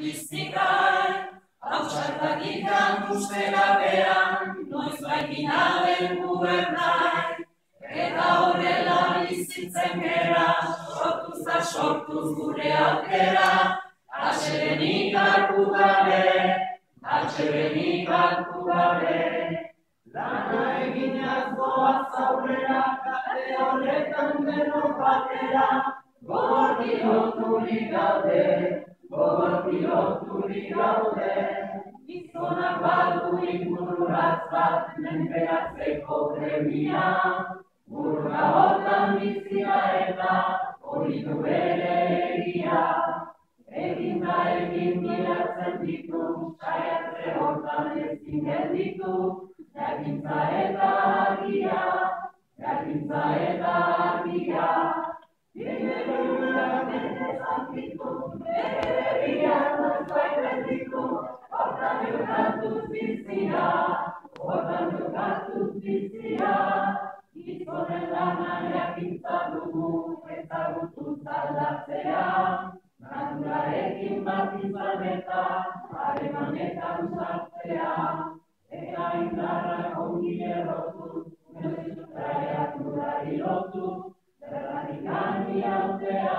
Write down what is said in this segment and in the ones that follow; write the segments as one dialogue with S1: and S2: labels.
S1: bizigai, hautsatakikak ustera behan, noiz baikina bengu ernai. Eta horrela bizitzen gera, sortuz gure aukera, atsedenik hartu gabe, lana eginaz goaz aurrera, kate horretan denok batera, gogor piloturik gaude, gizonak badu ingururatz bat, menperatzeko premia, burga hortan bizia eta hori du bere egia. Egin bilatzen ditu, saiatze hortan ezin gelditu, jakintza eta argia. Bidegurak menezan ditu, herria noiz baiten ditu, hortan jokatuz bizia, gizonen lana jakintza dugu, ezagutuz aldatzea, naturarekin bat izan eta harremanetan sartzea, eta indarrak ongi errotu, kreaturari lotu, zergatik handi hautea,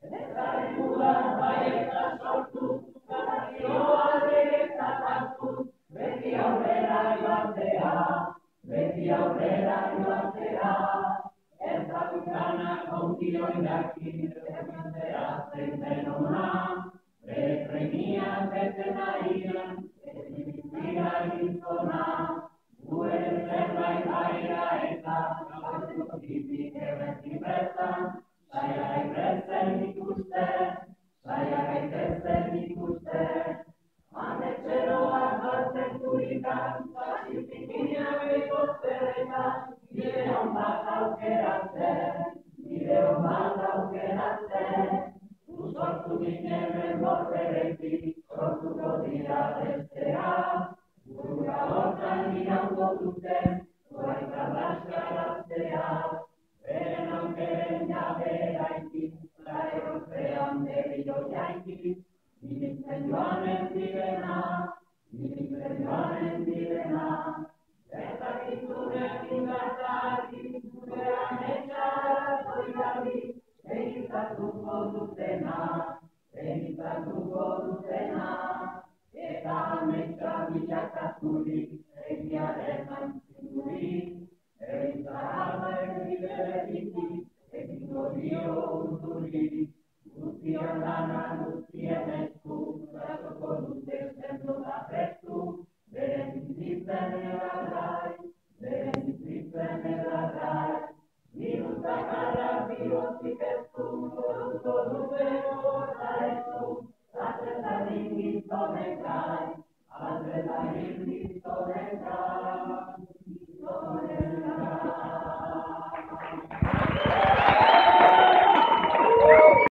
S1: ezaren udan baieta sortu, grazioa deretzat hartu, beti aurrera joatea, Erzagukanak ongioi dakin, zerbitzea zein den ona, bere premiak bete nahian, ezin bizira gizona, gure zerbait aira eta gauztik errezik bertan, saia gaitezen ikuste, Anetxeroak hartzen turikan, pazifikinak behikozterretan, bide hon bat aukeratzen, sortu ginen norberetik, sortuko dira bestea, burua hortan iraungo duten, zuaita laskaraztea, beren aukeren jabera ikin, zarerozean berriro jaikin, Militzen joanen direna, zertakitunek indartari, gurean etxara zoigarri, egitatuko dutena, eta ametsa bilakaturik, egiaren antzindurik, egitzaharren bideretik, egingo dio urdurik, guztion lana guztien esku, grazoko dute zendu da prestu, beren bizitzen edarrai, Birutak arrak birozik eztu, goruko dute gorra eztu, atrezatik gizonek gai,